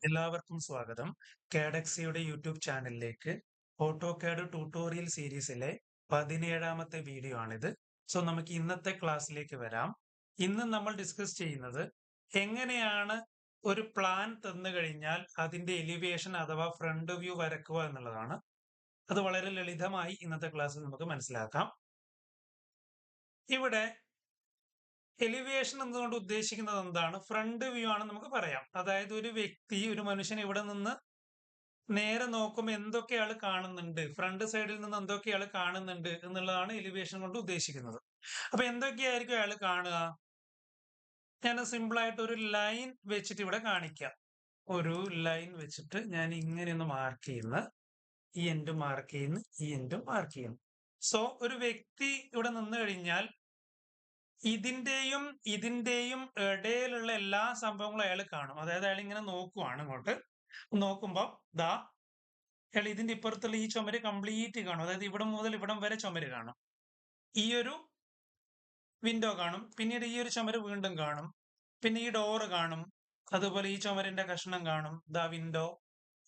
എല്ലാവർക്കും സ്വാഗതം. കാഡക്സിയുടെ യൂട്യൂബ് ചാനലിലേക്ക് ഓട്ടോകാഡ് ട്യൂട്ടോറിയൽ സീരീസിലെ 17ാമത്തെ വീഡിയോ ആണിത്. സോ നമുക്ക് ഇന്നത്തെ ക്ലാസ്സിലേക്ക് വരാം. ഇന്ന് നമ്മൾ ഡിസ്കസ് ചെയ്യുന്നത് എങ്ങനെയാണ് ഒരു പ്ലാൻ തന്നു കഴിഞ്ഞാൽ അതിന്റെ എലിവേഷൻ അഥവാ ഫ്രണ്ട് വ്യൂ വരക്കുക എന്നുള്ളതാണ്. അത് വളരെ ലളിതമായി ഇന്നത്തെ ക്ലാസ്സിൽ നമുക്ക് മനസ്സിലാക്കാം. ഇവിടെ എലിവേഷൻ എന്നതുകൊണ്ട് ഉദ്ദേശിക്കുന്നത് എന്താണ്? ഫ്രണ്ട് വ്യൂ ആണ് നമുക്ക് പറയാം. അതായത് ഒരു വ്യക്തി, ഒരു മനുഷ്യൻ ഇവിടെ നിന്ന് നേരെ നോക്കുമ്പോൾ എന്തൊക്കെ ആള് കാണുന്നുണ്ട്, ഫ്രണ്ട് സൈഡിൽ നിന്ന് എന്തൊക്കെ ആള് കാണുന്നുണ്ട് എന്നുള്ളതാണ് എലിവേഷൻ കൊണ്ട് ഉദ്ദേശിക്കുന്നത്. അപ്പൊ എന്തൊക്കെയായിരിക്കും അയാൾ കാണുക? ഞാൻ സിമ്പിൾ ആയിട്ട് ഒരു ലൈൻ വെച്ചിട്ട് ഇവിടെ കാണിക്കാം. ഒരു ലൈൻ വെച്ചിട്ട് ഞാൻ ഇങ്ങനെ ഒന്ന് മാർക്ക് ചെയ്യുന്ന, ഈ എൻഡ് മാർക്ക് ചെയ്യുന്നു, ഈ എൻഡ് മാർക്ക് ചെയ്യുന്നു. സോ ഒരു വ്യക്തി ഇവിടെ നിന്ന് കഴിഞ്ഞാൽ ഇതിന്റെയും ഇടയിലുള്ള എല്ലാ സംഭവങ്ങളും അയാൾ കാണും. അതായത് അയാൾ ഇങ്ങനെ നോക്കുവാണ് ഇങ്ങോട്ട്. നോക്കുമ്പോ ദാ അയാൾ ഇതിന്റെ ഇപ്പുറത്തുള്ള ഈ ചുമര് കംപ്ലീറ്റ് കാണും. അതായത് ഇവിടം മുതൽ ഇവിടം വരെ ചുമര് കാണും. ഈ ഒരു വിൻഡോ കാണും, പിന്നീട് ഈ ഒരു ചുമര് വീണ്ടും കാണും, പിന്നെ ഈ ഡോറ് കാണും, അതുപോലെ ഈ ചുമരിന്റെ കഷ്ണം കാണും, ദാ വിൻഡോ,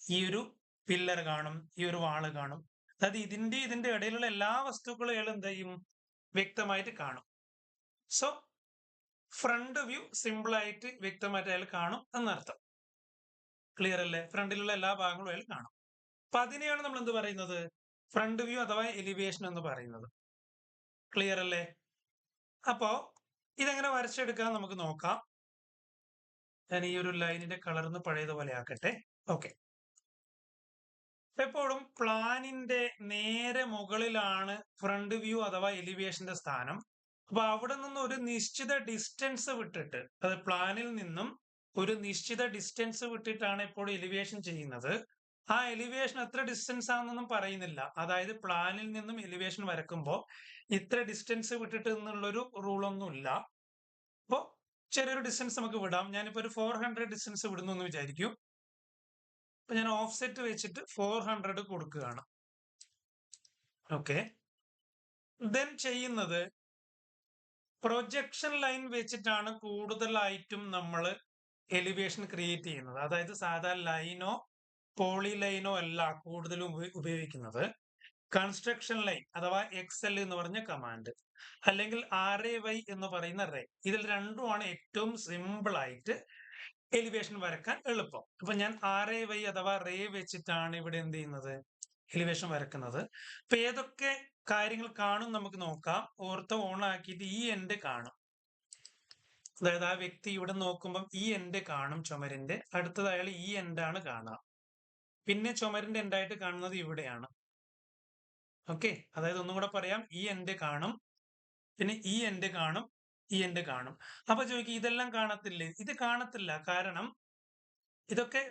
ഈ ഒരു പില്ലർ കാണും, ഈ ഒരു വാള് കാണും. അതായത് ഇതിന്റെ ഇടയിലുള്ള എല്ലാ വസ്തുക്കളും അയാൾ എന്ത് ചെയ്യും? വ്യക്തമായിട്ട് കാണും. സോ ഫ്രണ്ട് വ്യൂ സിമ്പിൾ ആയിട്ട് വ്യക്തമായിട്ട് അയാൾ കാണും എന്നർത്ഥം. ക്ലിയർ അല്ലേ? ഫ്രണ്ടിലുള്ള എല്ലാ ഭാഗങ്ങളും അയാൾ കാണും. അപ്പൊ അതിനെയാണ് നമ്മൾ എന്ത് പറയുന്നത്? ഫ്രണ്ട് വ്യൂ അഥവാ എലിവേഷൻ എന്ന് പറയുന്നത്. ക്ലിയർ അല്ലേ? അപ്പോ ഇതെങ്ങനെ വരച്ചെടുക്കാൻ നമുക്ക് നോക്കാം. ഞാൻ ഈ ഒരു ലൈനിന്റെ കളർന്ന് പഴയതുപോലെ ആക്കട്ടെ. ഓക്കെ. എപ്പോഴും പ്ലാനിന്റെ നേരെ മുകളിലാണ് ഫ്രണ്ട് വ്യൂ അഥവാ എലിവേഷന്റെ സ്ഥാനം. അപ്പൊ അവിടെ നിന്ന് ഒരു നിശ്ചിത ഡിസ്റ്റൻസ് വിട്ടിട്ട്, അത് പ്ലാനിൽ നിന്നും ഒരു നിശ്ചിത ഡിസ്റ്റൻസ് വിട്ടിട്ടാണ് എപ്പോഴും എലിവേഷൻ ചെയ്യുന്നത്. ആ എലിവേഷൻ എത്ര ഡിസ്റ്റൻസ് ആണെന്നൊന്നും പറയുന്നില്ല. അതായത് പ്ലാനിൽ നിന്നും എലിവേഷൻ വരക്കുമ്പോൾ ഇത്ര ഡിസ്റ്റൻസ് വിട്ടിട്ട് എന്നുള്ളൊരു റൂളൊന്നും ഇല്ല. അപ്പോ ചെറിയൊരു ഡിസ്റ്റൻസ് നമുക്ക് വിടാം. ഞാനിപ്പോ ഒരു 400 ഡിസ്റ്റൻസ് വിടുന്നു എന്ന് വിചാരിക്കും. അപ്പൊ ഞാൻ ഓഫ്സെറ്റ് വെച്ചിട്ട് 400 കൊടുക്കുകയാണ്. ഓക്കെ. ദെൻ ചെയ്യുന്നത് പ്രൊജക്ഷൻ ലൈൻ വെച്ചിട്ടാണ് കൂടുതലായിട്ടും നമ്മൾ എലിവേഷൻ ക്രിയേറ്റ് ചെയ്യുന്നത്. അതായത് സാധാരണ ലൈനോ പോളി ലൈനോ അല്ല കൂടുതലും ഉപയോഗിക്കുന്നത്. കൺസ്ട്രക്ഷൻ ലൈൻ അഥവാ XL എന്ന് പറഞ്ഞ കമാൻഡ്, അല്ലെങ്കിൽ RAY എന്ന് പറയുന്ന റേ, ഇതിൽ രണ്ടുമാണ് ഏറ്റവും സിമ്പിൾ ആയിട്ട് എലിവേഷൻ വരക്കാൻ എളുപ്പം. അപ്പൊ ഞാൻ RAY അഥവാ റേ വെച്ചിട്ടാണ് ഇവിടെ എന്ത് ചെയ്യുന്നത്? എലിവേഷൻ വരക്കുന്നത്. അപ്പൊ ഏതൊക്കെ കാര്യങ്ങൾ കാണും നമുക്ക് നോക്കാം. ഓർത്തോ ഓൺ ആക്കിയിട്ട് ഈ എൻഡ് കാണും. അതായത് ആ വ്യക്തി ഇവിടെ നോക്കുമ്പോൾ ഈ എൻഡ് കാണും ചുമരിന്റെ. അടുത്തത് അയാൾ ഈ എൻഡാണ് കാണുക. പിന്നെ ചുമരിന്റെ എൻഡായിട്ട് കാണുന്നത് ഇവിടെയാണ്. ഓക്കെ. അതായത് ഒന്നും കൂടെ പറയാം, ഈ എൻഡ് കാണും, പിന്നെ ഈ എൻഡ് കാണും, ഈ എൻഡ് കാണും. അപ്പൊ ചോദിക്കും ഇതെല്ലാം കാണത്തില്ലേ? ഇത് കാണത്തില്ല. കാരണം ഇതൊക്കെ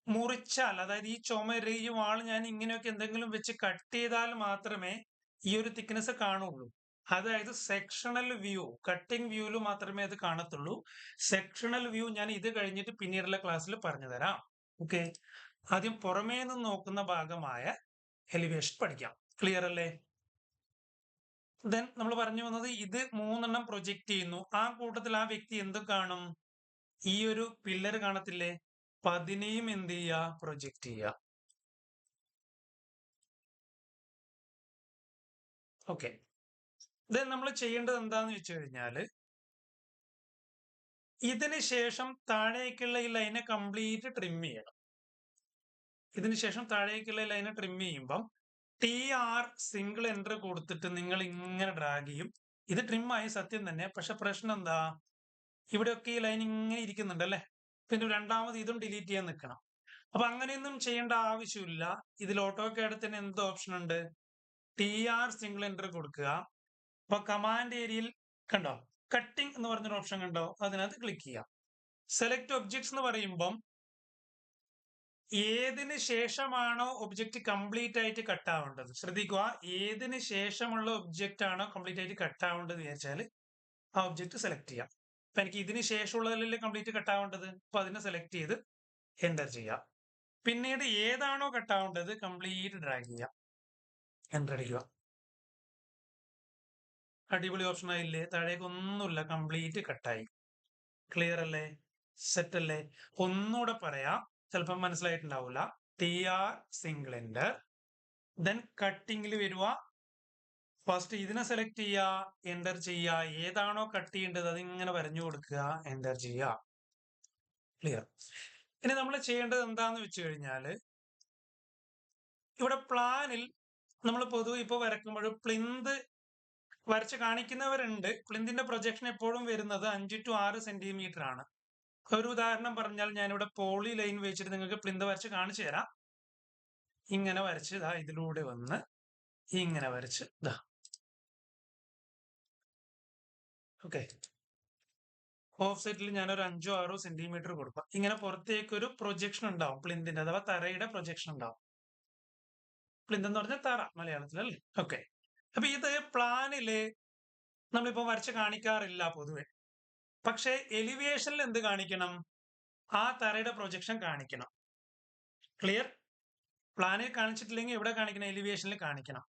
മുറിച്ചാൽ, അതായത് ഈ ചുമര്, ഈ വാള് ഞാൻ ഇങ്ങനെയൊക്കെ എന്തെങ്കിലും വെച്ച് കട്ട് ചെയ്താൽ മാത്രമേ ഈ ഒരു തിക്നെസ് കാണുള്ളൂ. അതായത് സെക്ഷണൽ വ്യൂ, കട്ടിംഗ് വ്യൂവിൽ മാത്രമേ അത് കാണത്തുള്ളൂ. സെക്ഷണൽ വ്യൂ ഞാൻ ഇത് കഴിഞ്ഞിട്ട് പിന്നീടുള്ള ക്ലാസ്സിൽ പറഞ്ഞു തരാം. ഓക്കെ. ആദ്യം പുറമേ നിന്ന് നോക്കുന്ന ഭാഗമായ എലിവേഷൻ പഠിക്കാം. ക്ലിയർ അല്ലേ? ദെൻ നമ്മൾ പറഞ്ഞു വന്നത് ഇത് 3 പ്രൊജക്ട് ചെയ്യുന്നു. ആ കൂട്ടത്തിൽ ആ വ്യക്തി എന്ത് കാണും? ഈ ഒരു പില്ലർ കാണത്തില്ലേ? അപ്പൊ അതിനെയും എന്ത് ചെയ്യുക? പ്രൊജക്ട് ചെയ്യുക. ഓക്കെ. ദെൻ നമ്മൾ ചെയ്യേണ്ടത് എന്താന്ന് വെച്ച് കഴിഞ്ഞാല് ഇതിന് ശേഷം താഴേക്കുള്ള ഈ ലൈനെ കംപ്ലീറ്റ് ട്രിം ചെയ്യണം. ഇതിന് ശേഷം താഴേക്കുള്ള ലൈനെ ട്രിം ചെയ്യുമ്പം TR സിംഗിൾ എൻറ്റർ കൊടുത്തിട്ട് നിങ്ങൾ ഇങ്ങനെ ഡ്രാഗ് ചെയ്യും. ഇത് ട്രിം ആയി സത്യം തന്നെ. പക്ഷെ പ്രശ്നം എന്താ? ഇവിടെയൊക്കെ ഈ ലൈൻ ഇങ്ങനെ ഇരിക്കുന്നുണ്ട് അല്ലെ? പിന്നെ രണ്ടാമത് ഇതും ഡിലീറ്റ് ചെയ്യാൻ നിൽക്കണം. അപ്പൊ അങ്ങനെയൊന്നും ചെയ്യേണ്ട ആവശ്യമില്ല. ഇതിൽ ഓട്ടോകാഡ് തന്നെ എന്ത് ഓപ്ഷൻ ഉണ്ട്? TR സിംഗിൾ എൻറ്റർ കൊടുക്കുക. അപ്പൊ കമാൻഡ് ഏരിയയിൽ കണ്ടോ കട്ടിംഗ് എന്ന് പറഞ്ഞൊരു ഓപ്ഷൻ കണ്ടോ? അതിനകത്ത് ക്ലിക്ക് ചെയ്യാം. സെലക്ട് ഒബ്ജക്ട്സ് എന്ന് പറയുമ്പം ഏതിന് ശേഷമാണോ ഒബ്ജക്റ്റ് കംപ്ലീറ്റ് ആയിട്ട് കട്ട് ആവേണ്ടത്, ശ്രദ്ധിക്കുക, ഏതിന് ശേഷമുള്ള ഒബ്ജക്റ്റ് ആണോ കംപ്ലീറ്റ് ആയിട്ട് കട്ട് ആവേണ്ടത് വിചാരിച്ചാൽ ആ ഒബ്ജക്റ്റ് സെലക്ട് ചെയ്യാം. അപ്പൊ എനിക്ക് ഇതിന് ശേഷമുള്ളതല്ലേ കംപ്ലീറ്റ് കട്ട് ആവേണ്ടത്, അപ്പൊ അതിനെ സെലക്ട് ചെയ്ത് എൻ്റർ ചെയ്യാം. പിന്നീട് ഏതാണോ കട്ട് ആവേണ്ടത് കംപ്ലീറ്റ് ഡ്രാഗ് ചെയ്യാം, എൻ്റർ അടിക്കുക. അടിപൊളി ഓപ്ഷൻ ആയില്ലേ? താഴേക്ക് ഒന്നുമില്ല, കംപ്ലീറ്റ് കട്ടായി. ക്ലിയർ അല്ലേ? സെറ്റ് അല്ലേ? ഒന്നുകൂടെ പറയാം. ചിലപ്പോൾ മനസ്സിലായിട്ടുണ്ടാവില്ല. TR single ender. ദെൻ കട്ടിങ്ങിൽ വരുക. ഫസ്റ്റ് ഇതിനെ സെലക്ട് ചെയ്യുക, എന്റർ ചെയ്യുക. ഏതാണോ കട്ട് ചെയ്യേണ്ടത് അതിങ്ങനെ വരഞ്ഞു കൊടുക്കുക, എന്റർ ചെയ്യുക. ക്ലിയർ. ഇനി നമ്മൾ ചെയ്യേണ്ടത് എന്താന്ന് വെച്ച് കഴിഞ്ഞാൽ, ഇവിടെ പ്ലാനിൽ നമ്മൾ പൊതുവെ ഇപ്പൊ വരക്കുമ്പോൾ പ്ലിന്ത് വരച്ച് കാണിക്കുന്നവരുണ്ട്. പ്ലിന്തിന്റെ പ്രൊജക്ഷൻ എപ്പോഴും വരുന്നത് 5 to 6 സെന്റിമീറ്റർ ആണ്. ഒരു ഉദാഹരണം പറഞ്ഞാൽ ഞാനിവിടെ പോളി ലൈൻ വെച്ചിട്ട് നിങ്ങൾക്ക് പ്ലിന്ത് വരച്ച് കാണിച്ചു തരാം. ഇങ്ങനെ വരച്ച് ഇതാ ഇതിലൂടെ വന്ന് ഇങ്ങനെ വരച്ച് ഇതാ. ഓക്കെ, ഓഫ് സെറ്റിൽ ഞാനൊരു 5-6 സെന്റിമീറ്റർ കൊടുക്കാം. ഇങ്ങനെ പുറത്തേക്ക് ഒരു പ്രൊജക്ഷൻ ഉണ്ടാവും പ്ലിന്തിന്റെ, അഥവാ തറയുടെ പ്രൊജക്ഷൻ ഉണ്ടാവും. പ്ലിന്ത് എന്ന് പറഞ്ഞാൽ തറ മലയാളത്തിലല്ലേ. ഓക്കെ, അപ്പൊ ഇത് പ്ലാനില് നമ്മളിപ്പോ വരച്ച് കാണിക്കാറില്ല പൊതുവെ. പക്ഷെ എലിവേഷനിൽ എന്ത് കാണിക്കണം? ആ തറയുടെ പ്രൊജക്ഷൻ കാണിക്കണം. ക്ലിയർ. പ്ലാനിൽ കാണിച്ചിട്ടില്ലെങ്കിൽ എവിടെ കാണിക്കണം? എലിവേഷനിൽ കാണിക്കണം.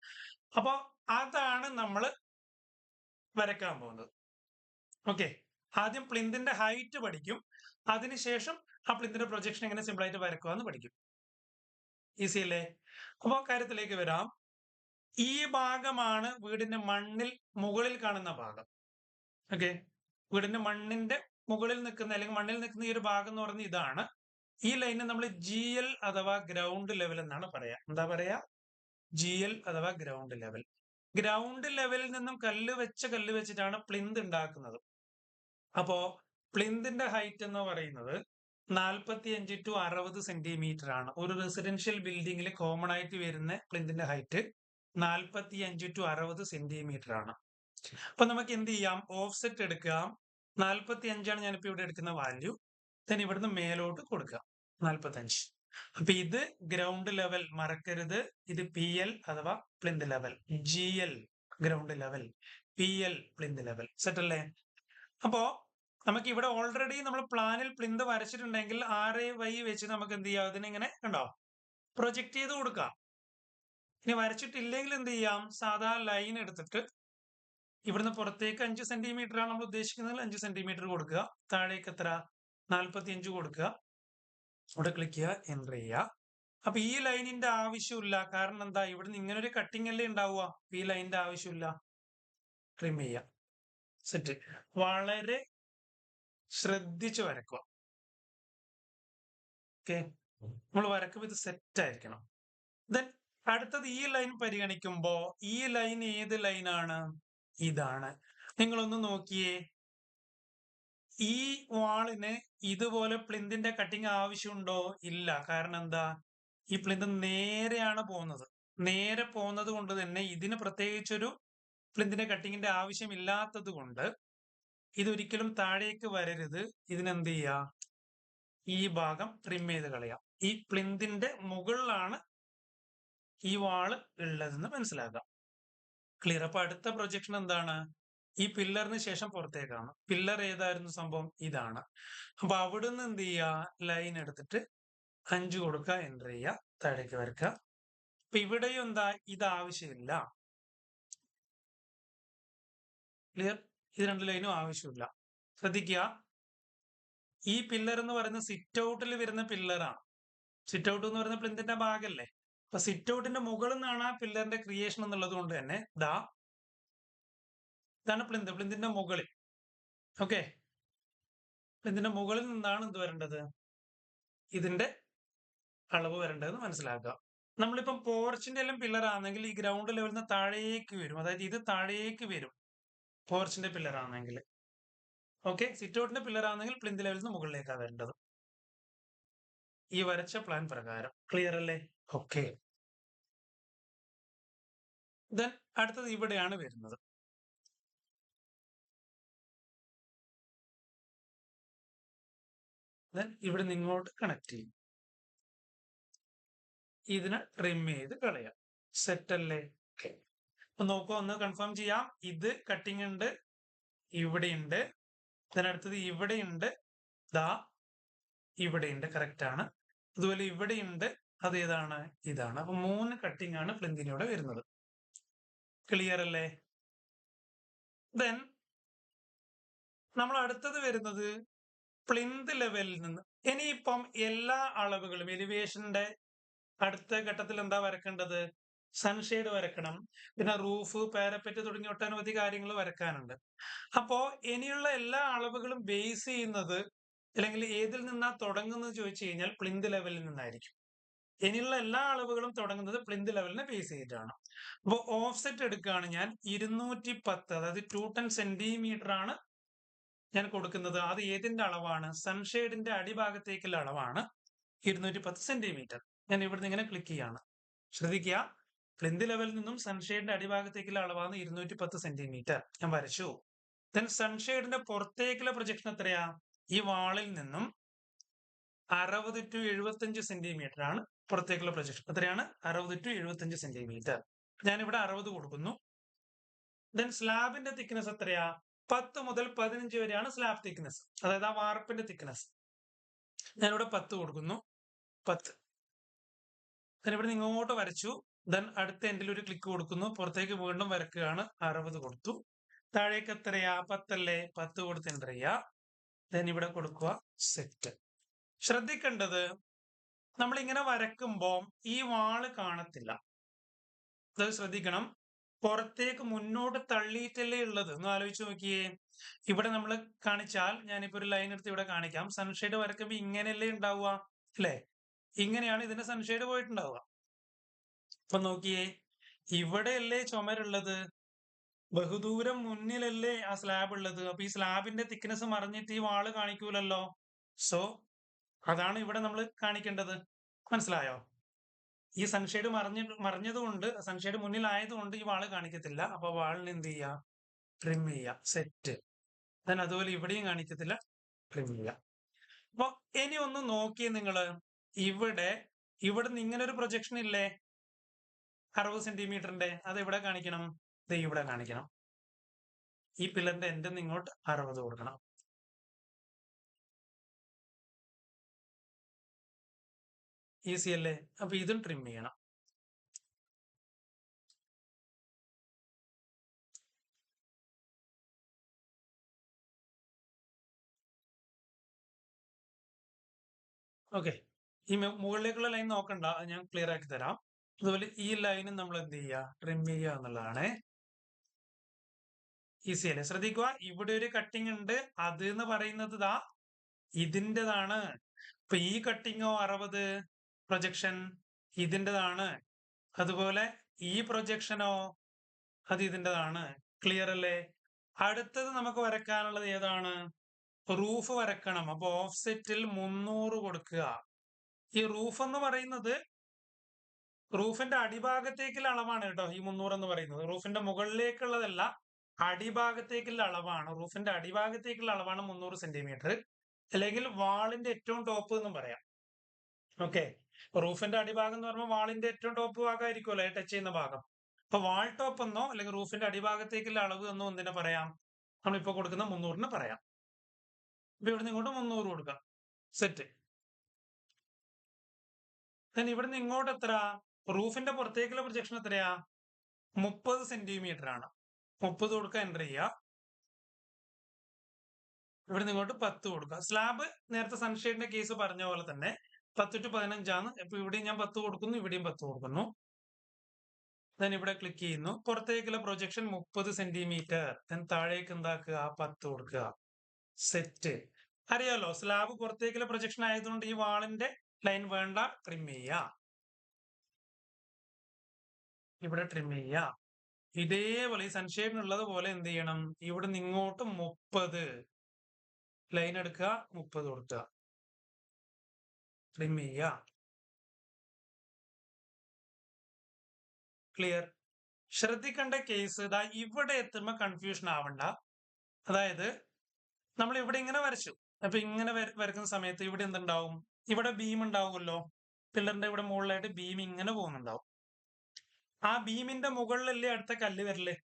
അപ്പോ അതാണ് നമ്മൾ വരക്കാൻ പോകുന്നത്. ഓക്കെ, ആദ്യം പ്ലിന്തിന്റെ ഹൈറ്റ് പഠിക്കും. അതിനുശേഷം ആ പ്ലിന്തിന്റെ പ്രൊജക്ഷൻ എങ്ങനെ സിമ്പിൾ ആയിട്ട് വരക്കുക എന്ന് പഠിക്കും. ഈസി അല്ലേ? അപ്പോ കാര്യത്തിലേക്ക് വരാം. ഈ ഭാഗമാണ് വീടിന്റെ മണ്ണിൽ മുകളിൽ കാണുന്ന ഭാഗം. ഓക്കെ, വീടിന്റെ മണ്ണിന്റെ മുകളിൽ നിൽക്കുന്ന അല്ലെങ്കിൽ മണ്ണിൽ നിൽക്കുന്ന ഈ ഒരു ഭാഗം എന്ന് പറയുന്നത് ഇതാണ്. ഈ ലൈനെ നമ്മൾ GL അഥവാ ഗ്രൗണ്ട് ലെവൽ എന്നാണ് പറയാ. എന്താ പറയാ? GL അഥവാ ഗ്രൗണ്ട് ലെവൽ. ഗ്രൗണ്ട് ലെവലിൽ നിന്നും കല്ല് വെച്ചിട്ടാണ് പ്ലിന്ത് ഉണ്ടാക്കുന്നത്. അപ്പോ പ്ലിന്തിന്റെ ഹൈറ്റ് എന്ന് പറയുന്നത് 45 to 60 സെന്റിമീറ്റർ ആണ്. ഒരു റെസിഡൻഷ്യൽ ബിൽഡിംഗിൽ കോമൺ ആയിട്ട് വരുന്ന പ്ലിന്തിന്റെ ഹൈറ്റ് 45 to 60 സെന്റിമീറ്റർ ആണ്. അപ്പൊ നമുക്ക് എന്ത് ചെയ്യാം? ഓഫ്സെറ്റ് എടുക്കാം. 45 ആണ് ഞാനിപ്പോ ഇവിടെ എടുക്കുന്ന വാല്യൂ. ദെൻ ഇവിടുന്ന് മേലോട്ട് കൊടുക്കുക 45. അപ്പൊ ഇത് ഗ്രൗണ്ട് ലെവൽ മറക്കരുത്. ഇത് PL അഥവാ plinth level. GL ground level, PL plinth level. Set അല്ലേ? അപ്പോ നമുക്ക് ഇവിടെ ഓൾറെഡി നമ്മൾ പ്ലാനിൽ പ്ലിന്ത് വരച്ചിട്ടുണ്ടെങ്കിൽ RAY വെച്ച് നമുക്ക് എന്ത് ചെയ്യാം? ഇതിനിങ്ങനെ കണ്ടോ പ്രൊജക്ട് ചെയ്ത് കൊടുക്കാം. ഇനി വരച്ചിട്ടില്ലെങ്കിൽ എന്ത് ചെയ്യാം? സാധാ ലൈൻ എടുത്തിട്ട് ഇവിടുന്ന് പുറത്തേക്ക് 5 സെന്റിമീറ്റർ ആണ് നമ്മൾ ഉദ്ദേശിക്കുന്നത്. 5 സെന്റിമീറ്റർ കൊടുക്കുക. താഴേക്ക് എത്ര? 45 കൊടുക്കുക. അവിടെ ക്ലിക്ക് ചെയ്യുക, എന്റർ ചെയ്യുക. അപ്പൊ ഈ ലൈനിന്റെ ആവശ്യമില്ല. കാരണം എന്താ? ഇവിടുന്ന് ഇങ്ങനെ ഒരു കട്ടിങ് അല്ലേ ഉണ്ടാവുക. ഈ ലൈനിന്റെ ആവശ്യമില്ല. ട്രിം ചെയ്യുക. സെറ്റ്. വളരെ ശ്രദ്ധിച്ച് വരക്കുക. ഓക്കെ, നമ്മൾ വരക്കുമ്പോൾ ഇത് സെറ്റ് ആയിരിക്കണം. ദെൻ അടുത്തത് ഈ ലൈൻ പരിഗണിക്കുമ്പോ ഈ ലൈൻ ഏത് ലൈനാണ്? ഇതാണ്. നിങ്ങളൊന്ന് നോക്കിയേ. ഈ വാളിന് ഇതുപോലെ പ്ലിന്തിന്റെ കട്ടിങ് ആവശ്യമുണ്ടോ? ഇല്ല. കാരണം എന്താ? ഈ പ്ലിന്ത് നേരെയാണ് പോകുന്നത്. നേരെ പോകുന്നത് കൊണ്ട് തന്നെ ഇതിന് പ്രത്യേകിച്ചൊരു പ്ലിന്തിന്റെ കട്ടിങ്ങിന്റെ ആവശ്യമില്ലാത്തത് കൊണ്ട് ഇതൊരിക്കലും താഴേക്ക് വരരുത്. ഇതിനെന്ത് ചെയ്യാ? ഈ ഭാഗം ട്രിം ചെയ്ത് കളയാം. ഈ പ്ലിന്തിന്റെ മുകളിലാണ് ഈ വാള് ഉള്ളതെന്ന് മനസ്സിലാക്കാം. ക്ലിയർ. അപ്പൊ അടുത്ത പ്രൊജക്ഷൻ എന്താണ്? ഈ പില്ലറിന് ശേഷം പുറത്തേക്കാണ്. പില്ലർ ഏതായിരുന്നു സംഭവം? ഇതാണ്. അപ്പൊ അവിടുന്ന് എന്ത് ചെയ്യുക? ലൈൻ എടുത്തിട്ട് 5 കൊടുക്കുക, എന്റർ ചെയ്യുക, താഴേക്ക് വരക്കുക. അപ്പൊ ഇവിടെയും എന്താ? ഇത് ആവശ്യമില്ല. ക്ലിയർ. ഇത് രണ്ട് ലൈനും ആവശ്യമില്ല. ശ്രദ്ധിക്കുക, ഈ പില്ലർ എന്ന് പറയുന്നത് സിറ്റ് ഔട്ടിൽ വരുന്ന പില്ലറാണ്. സിറ്റ് ഔട്ട് എന്ന് പറയുന്ന പ്ലിന്തിന്റെ ഭാഗമല്ലേ. അപ്പൊ സിറ്റ് ഔട്ടിന്റെ മുകളിൽ നിന്നാണ് ആ പില്ലറിന്റെ ക്രിയേഷൻ എന്നുള്ളത് കൊണ്ട് തന്നെ ഇതാണ് പ്ലിന്തിന്റെ മുകളിൽ. ഓക്കെ, പ്ലിന്തിന്റെ മുകളിൽ നിന്നാണ് എന്ത് വരേണ്ടത്? ഇതിന്റെ അളവ് വരേണ്ടതെന്ന് മനസ്സിലാക്കുക. നമ്മളിപ്പം പോർച്ചിന്റെ എല്ലാം പില്ലർ ആണെങ്കിൽ ഈ ഗ്രൗണ്ട് ലെവലിൽ നിന്ന് താഴേക്ക് വരും. അതായത് ഇത് താഴേക്ക് വരും പോർച്ചിന്റെ പില്ലർ ആണെങ്കിൽ. ഓക്കെ, സിറ്റ് ഔട്ടിന്റെ പില്ലർ ആണെങ്കിൽ പ്ലിന്ത് ലെവലിൽ നിന്ന് മുകളിലേക്കാണ് വരേണ്ടത്. ഈ വരച്ച പ്ലാൻ പ്രകാരം. ക്ലിയർ അല്ലേ? ഓക്കെ. ദെൻ അടുത്തത് ഇവിടെയാണ് വരുന്നത്. ദെൻ ഇവിടെ നിന്ന് ഇങ്ങോട്ട് കണക്ട് ചെയ്യും. ഇതിനെ ട്രിം ചെയ്ത് കളയാം. സെറ്റ് അല്ലേ? ഓക്കെ. അപ്പൊ നോക്കുക, ഒന്ന് കൺഫേം ചെയ്യാം. ഇത് കട്ടിങ് ഉണ്ട്, ഇവിടെയുണ്ട്. ഇതിനടുത്തത് ഇവിടെയുണ്ട്, ഇവിടെയുണ്ട്. കറക്റ്റ് ആണ്. അതുപോലെ ഇവിടെയുണ്ട്. അത് ഏതാണ്? ഇതാണ്. അപ്പൊ 3 കട്ടിങ് ആണ് പ്ലിന്തിലൂടെ വരുന്നത്. ക്ലിയർ അല്ലേ? ദെൻ നമ്മൾ അടുത്തത് വരുന്നത് പ്ലിന്ത് ലെവലിൽ നിന്ന് ഇനിയിപ്പം എല്ലാ അളവുകളും എലിവേഷന്റെ അടുത്ത ഘട്ടത്തിൽ എന്താ വരക്കേണ്ടത്? സൺഷെയ്ഡ് വരക്കണം. പിന്നെ റൂഫ്, പാരപ്പറ്റ് തുടങ്ങിയ ഒട്ടനവധി കാര്യങ്ങൾ വരക്കാനുണ്ട്. അപ്പോ ഇനിയുള്ള എല്ലാ അളവുകളും ബേസ് ചെയ്യുന്നത് അല്ലെങ്കിൽ ഏതിൽ നിന്നാ തുടങ്ങുന്നത് ചോദിച്ചു കഴിഞ്ഞാൽ പ്ലിന്ത് ലെവലിൽ നിന്നായിരിക്കും. ഇനിയുള്ള എല്ലാ അളവുകളും തുടങ്ങുന്നത് പ്ലിന്ത് ലെവലിനെ ബേസ് ചെയ്തിട്ടാണ്. അപ്പോൾ ഓഫ്സെറ്റ് എടുക്കുകയാണ് ഞാൻ 210, അതായത് 210 സെന്റിമീറ്റർ ആണ് ഞാൻ കൊടുക്കുന്നത്. അത് ഏതിന്റെ അളവാണ്? സൺഷെയ്ഡിന്റെ അടിഭാഗത്തേക്കുള്ള അളവാണ് 210 സെന്റിമീറ്റർ. ഞാൻ ഇവിടുന്ന് ഇങ്ങനെ ക്ലിക്ക് ചെയ്യാണ്. ശ്രദ്ധിക്കുക, പ്ലിന്ത് ലെവലിൽ നിന്നും സൺഷെയ്ഡിന്റെ അടിഭാഗത്തേക്കുള്ള അളവാണ് 210 സെന്റിമീറ്റർ. ഞാൻ വരച്ചു. ദെൻ സൺഷെയ്ഡിന്റെ പുറത്തേക്കുള്ള പ്രൊജക്ഷൻ എത്രയാ? ഈ വാളിൽ നിന്നും 60 to 75 സെന്റിമീറ്റർ ആണ് പുറത്തേക്കുള്ള പ്രൊജക്ഷൻ. എത്രയാണ്? 60 to 75 സെന്റിമീറ്റർ. ഞാനിവിടെ 60 കൊടുക്കുന്നു. ദെൻ സ്ലാബിന്റെ തിക്നെസ് എത്രയാ? 10 മുതൽ 15 വരെയാണ് സ്ലാബ് തിക്നെസ്, അതായത് ആ വാർപ്പിന്റെ തിക്നെസ്. ഞാനിവിടെ 10 കൊടുക്കുന്നു. 10. ദെൻ ഇവിടെ ഇങ്ങോട്ട് വരച്ചു. ദെൻ അടുത്ത എൻഡിൽ ഒരു ക്ലിക്ക് കൊടുക്കുന്നു. പുറത്തേക്ക് വീണ്ടും വരക്കുകയാണ്. 60 കൊടുത്തു. താഴേക്ക് എത്രയാ? 10 അല്ലേ? 10 കൊടുത്ത് എൻ്റർ ചെയ്യുക. ദെൻ ഇവിടെ കൊടുക്കുക, സെറ്റ്. ശ്രദ്ധിക്കേണ്ടത്, നമ്മൾ ഇങ്ങനെ വരക്കുമ്പോൾ ഈ വാള് കാണത്തില്ല. അത് ശ്രദ്ധിക്കണം. പുറത്തേക്ക് മുന്നോട്ട് തള്ളിയിട്ടല്ലേ ഉള്ളത്. ഒന്ന് ആലോചിച്ച് നോക്കിയേ. ഇവിടെ നമ്മൾ കാണിച്ചാൽ, ഞാനിപ്പോ ഒരു ലൈൻ എടുത്ത് ഇവിടെ കാണിക്കാം. സൺഷെയ്ഡ് വരക്കുമ്പോൾ ഇങ്ങനെയല്ലേ ഉണ്ടാവുക, അല്ലെ? ഇങ്ങനെയാണ് ഇതിന്റെ സൺഷെയ്ഡ് പോയിട്ടുണ്ടാവുക. അപ്പൊ നോക്കിയേ, ഇവിടെയല്ലേ ചുമരുള്ളത്, ബഹുദൂരം മുന്നിലല്ലേ ആ സ്ലാബ് ഉള്ളത്. അപ്പൊ ഈ സ്ലാബിന്റെ തിക്നെസ് മറിഞ്ഞിട്ട് ഈ വാള് കാണിക്കൂലല്ലോ. സോ അതാണ് ഇവിടെ നമ്മൾ കാണിക്കേണ്ടത്. മനസ്സിലായോ? ഈ സൺഷെയ്ഡ് മറിഞ്ഞതുകൊണ്ട്, സൺഷെയ്ഡ് മുന്നിലായതുകൊണ്ട് ഈ വാള് കാണിക്കത്തില്ല. അപ്പൊ വാളിന് എന്ത് ചെയ്യുക? ട്രിം ചെയ്യുക. സെറ്റ്. ദെൻ അതുപോലെ ഇവിടെയും കാണിക്കത്തില്ല, ട്രിം ചെയ്യുക. അപ്പൊ ഇനി ഒന്ന് നോക്കിയേ നിങ്ങള്, ഇവിടെ ഇവിടുന്ന് ഇങ്ങനെ ഒരു പ്രൊജക്ഷൻ ഇല്ലേ 60 സെന്റിമീറ്ററിന്റെ, അത് എവിടെ കാണിക്കണം? ദേ ഇവിടെ കാണിക്കണം. ഈ പില്ലറിന്റെ എൻഡിൽ നിന്ന് ഇങ്ങോട്ട് 60 കൊടുക്കണം. ഈസി അല്ലേ? അപ്പൊ ഇതും ട്രിം ചെയ്യണം. ഓക്കെ, ഈ മുകളിലേക്കുള്ള ലൈൻ നോക്കണ്ട, അത് ഞാൻ ക്ലിയർ ആക്കി തരാം. അതുപോലെ ഈ ലൈനും നമ്മൾ എന്ത് ചെയ്യുക? ട്രിം ചെയ്യുക എന്നുള്ളതാണ്. ഈസി അല്ലേ? ശ്രദ്ധിക്കുക, ഇവിടെ ഒരു കട്ടിങ് ഉണ്ട്. അത് എന്ന് പറയുന്നത് ഇതാ ഇതിൻ്റെതാണ്. ഇപ്പൊ ഈ കട്ടിങ്ങോ 60 പ്രൊജക്ഷൻ ഇതിൻ്റെതാണ്. അതുപോലെ ഈ പ്രൊജക്ഷനോ അത് ഇതിൻ്റെതാണ്. ക്ലിയർ അല്ലേ? അടുത്തത് നമുക്ക് വരക്കാനുള്ളത് ഏതാണ്? റൂഫ് വരക്കണം. അപ്പൊ ഓഫ്സെറ്റിൽ 300 കൊടുക്കുക. ഈ റൂഫ് എന്ന് പറയുന്നത് റൂഫിന്റെ അടിഭാഗത്തേക്കുള്ള അളവാണ് കേട്ടോ. ഈ 300 എന്ന് പറയുന്നത് റൂഫിന്റെ മുകളിലേക്കുള്ളതല്ല, അടിഭാഗത്തേക്കുള്ള അളവാണ്. റൂഫിന്റെ അടിഭാഗത്തേക്കുള്ള അളവാണ് 300 സെന്റിമീറ്റർ. അല്ലെങ്കിൽ വാളിന്റെ ഏറ്റവും ടോപ്പ് എന്നും പറയാം. ഓക്കെ, റൂഫിന്റെ അടിഭാഗം എന്ന് പറയുമ്പോൾ വാളിന്റെ ഏറ്റവും ടോപ്പ് ഭാഗമായിരിക്കുമല്ലോ ടച്ച് ചെയ്യുന്ന ഭാഗം. അപ്പൊ വാൾ ടോപ്പ് എന്നോ അല്ലെങ്കിൽ റൂഫിന്റെ അടിഭാഗത്തേക്കുള്ള അളവ് എന്നോ എന്തിനെ പറയാം? നമ്മളിപ്പോ കൊടുക്കുന്ന 300-ന് പറയാം. ഇപ്പൊ ഇവിടുന്ന് ഇങ്ങോട്ട് 300 കൊടുക്കാം. സെറ്റ്. ഇവിടുന്ന് ഇങ്ങോട്ട് എത്ര? റൂഫിന്റെ പുറത്തേക്കുള്ള പ്രൊജക്ഷൻ എത്രയാ? 30 സെന്റിമീറ്റർ ആണ്. 30 കൊടുക്കുക, എൻ്റർ ചെയ്യുക. ഇവിടെ ഇങ്ങോട്ട് 10 കൊടുക്കുക. സ്ലാബ് നേരത്തെ സൺഷെയ്ഡിന്റെ കേസ് പറഞ്ഞ പോലെ തന്നെ 10 to 15 ആണ്. ഇപ്പൊ ഇവിടെയും ഞാൻ 10 കൊടുക്കുന്നു, ഇവിടെയും 10 കൊടുക്കുന്നു. ദെൻ ഇവിടെ ക്ലിക്ക് ചെയ്യുന്നു. പുറത്തേക്കുള്ള പ്രൊജക്ഷൻ 30 സെന്റിമീറ്റർ. ദെൻ താഴേക്ക് എന്താക്കുക? 10 കൊടുക്കുക. സെറ്റ്. അറിയാലോ, സ്ലാബ് പുറത്തേക്കുള്ള പ്രൊജക്ഷൻ ആയതുകൊണ്ട് ഈ വാളിന്റെ ലൈൻ വേണ്ട, ട്രിം ചെയ്യുക. ഇവിടെ ട്രിം ചെയ്യുക. ഇതേപോലെ ഈ സൺഷെയ്ഡിനുള്ളത് പോലെ എന്ത് ചെയ്യണം? ഇവിടെ നിന്ന് ഇങ്ങോട്ട് 30 ലൈൻ എടുക്കുക, 30 കൊടുക്കുക, ട്രിം ചെയ്യുക. ക്ലിയർ? ശ്രദ്ധിക്കേണ്ട കേസ് ഇതാ ഇവിടെ എത്തുമ്പോ കൺഫ്യൂഷൻ ആവണ്ട. അതായത് നമ്മൾ ഇവിടെ ഇങ്ങനെ വരച്ചു. അപ്പൊ ഇങ്ങനെ വരക്കുന്ന സമയത്ത് ഇവിടെ എന്തുണ്ടാവും? ഇവിടെ ബീം ഉണ്ടാവുമല്ലോ. പില്ലറിന്റെ ഇവിടെ മുകളിലായിട്ട് ബീം ഇങ്ങനെ പോകുന്നുണ്ടാവും. ആ ബീമിന്റെ മുകളിലല്ലേ അടുത്ത കല്ല് വരല്.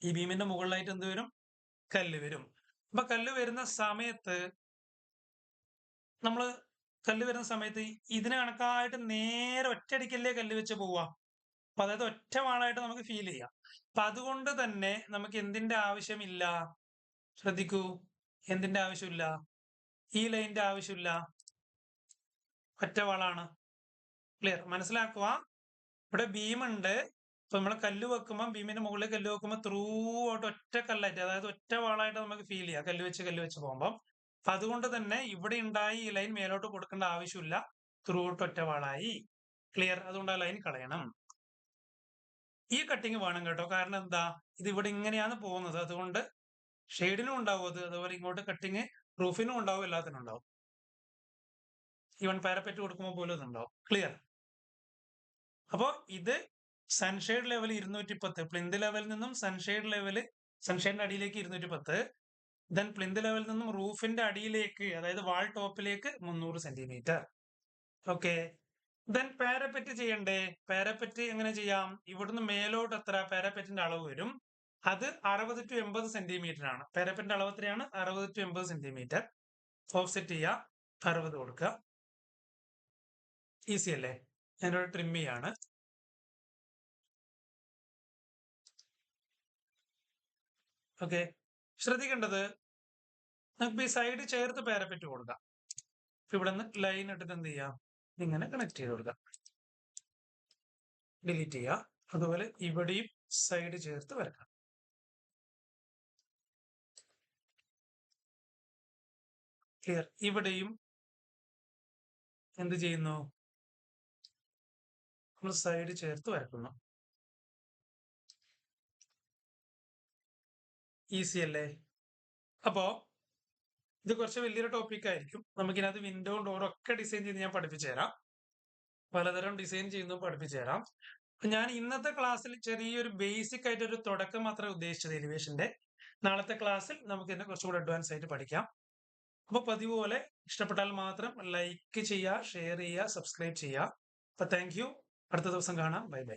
ഈ ബീമിന്റെ മുകളിലായിട്ട് എന്ത് വരും? കല്ല് വരും. അപ്പൊ കല്ല് വരുന്ന സമയത്ത് നമ്മള് കല്ല് വരുന്ന സമയത്ത് ഇതിന് കണക്കായിട്ട് നേരെ ഒറ്റയടിക്കല്ലേ കല്ല് വെച്ച് പോവാ. അപ്പൊ അതായത് ഒറ്റ വാളായിട്ട് നമുക്ക് ഫീൽ ചെയ്യാം. അപ്പൊ അതുകൊണ്ട് തന്നെ നമുക്ക് എന്തിന്റെ ആവശ്യമില്ല? ശ്രദ്ധിക്കൂ, എന്തിന്റെ ആവശ്യമില്ല? ഈ ലൈനിന്റെ ആവശ്യമില്ല, ഒറ്റ വാളാണ്. ക്ലിയർ? മനസ്സിലാക്കുക. ഇവിടെ ബീമുണ്ട്. അപ്പൊ നമ്മൾ കല്ല് വെക്കുമ്പോൾ ബീമിന്റെ മുകളിൽ കല്ല് വെക്കുമ്പോൾ ത്രൂ ഔട്ട് ഒറ്റ കല്ലായിട്ട്, അതായത് ഒറ്റ വാളായിട്ട് നമുക്ക് ഫീൽ ചെയ്യാം കല്ല് വെച്ച് പോകുമ്പോൾ. അപ്പൊ അതുകൊണ്ട് തന്നെ ഇവിടെ ഉണ്ടായി ഈ ലൈൻ മേലോട്ട് കൊടുക്കേണ്ട ആവശ്യമില്ല, ത്രൂ ഔട്ട് ഒറ്റ വാളായി. ക്ലിയർ? അതുകൊണ്ട് ആ ലൈൻ കളയണം. ഈ കട്ടിങ് വേണം കേട്ടോ, കാരണം എന്താ, ഇത് ഇവിടെ ഇങ്ങനെയാണ് പോകുന്നത്, അതുകൊണ്ട് ഷെയ്ഡിനും ഉണ്ടാവും അത്, അതുപോലെ ഇങ്ങോട്ട് കട്ടിങ് റൂഫിനും ഉണ്ടാവും, എല്ലാത്തിനും ഉണ്ടാവും. ഈവൻ പാരപ്പറ്റ് കൊടുക്കുമ്പോൾ പോലും ഇതുണ്ടാവും. ക്ലിയർ? അപ്പോ ഇത് സൺഷെയ്ഡ് ലെവൽ 210, പ്ലിന്ത് ലെവലിൽ നിന്നും സൺഷെയ്ഡ് ലെവല്, സൺഷെയ്ഡിന്റെ അടിയിലേക്ക് 210, ദെൻ പ്ലിന്ത് ലെവലിൽ നിന്നും റൂഫിന്റെ അടിയിലേക്ക്, അതായത് വാൾ ടോപ്പിലേക്ക് 300 സെന്റിമീറ്റർ. ഓക്കെ. ദെൻ പാരപ്പറ്റ് ചെയ്യണ്ടേ? പാരപ്പറ്റ് എങ്ങനെ ചെയ്യാം? ഇവിടുന്ന് മേലോട്ട് എത്ര പാരപ്പറ്റിന്റെ അളവ് വരും? അത് 60 to 80 സെന്റിമീറ്റർ ആണ്. പാരപ്പറ്റിന്റെ അളവ് എത്രയാണ്? 60 to 80 സെന്റിമീറ്റർ. ഓഫ്സെറ്റ് ചെയ്യുക, 60 കൊടുക്കുക. ഈസി അല്ലേ? ഞാനിവിടെ ട്രിം ചെയ്യാണ്. ഓക്കെ. ശ്രദ്ധിക്കേണ്ടത്, നമുക്ക് ഈ സൈഡ് ചേർത്ത് പാരപ്പറ്റ് കൊടുക്കാം. ഇവിടെ നിന്ന് ലൈൻ ഇട്ടിട്ട് എന്ത് ചെയ്യാം, ഇങ്ങനെ കണക്ട് ചെയ്ത് കൊടുക്കാം. ഡിലീറ്റ് ചെയ്യുക. അതുപോലെ ഇവിടെയും സൈഡ് ചേർത്ത് വരക്കാം. ക്ലിയർ? ഇവിടെയും എന്ത് ചെയ്യുന്നു, നമ്മൾ സൈഡ് ചേർത്ത് വരക്കുന്നു. ഈസി അല്ലേ? അപ്പോ ഇത് കുറച്ച് വലിയൊരു ടോപ്പിക് ആയിരിക്കും. നമുക്കിനകത്ത് വിൻഡോ ഡോറും ഒക്കെ ഡിസൈൻ ചെയ്ത് ഞാൻ പഠിപ്പിച്ചു തരാം. പലതരം ഡിസൈൻ ചെയ്യുന്നത് പഠിപ്പിച്ചു തരാം. ഞാൻ ഇന്നത്തെ ക്ലാസ്സിൽ ചെറിയൊരു ബേസിക് ആയിട്ട് ഒരു തുടക്കം മാത്രമേ ഉദ്ദേശിച്ചത് എലിവേഷന്റെ. നാളത്തെ ക്ലാസ്സിൽ നമുക്ക് ഇതിനെ കുറച്ചുകൂടി അഡ്വാൻസ് ആയിട്ട് പഠിക്കാം. അപ്പൊ പതിവ് പോലെ ഇഷ്ടപ്പെട്ടാൽ മാത്രം ലൈക്ക് ചെയ്യുക, ഷെയർ ചെയ്യുക, സബ്സ്ക്രൈബ് ചെയ്യുക. അപ്പൊ താങ്ക് യു. അടുത്ത ദിവസം കാണാം. Bye bye.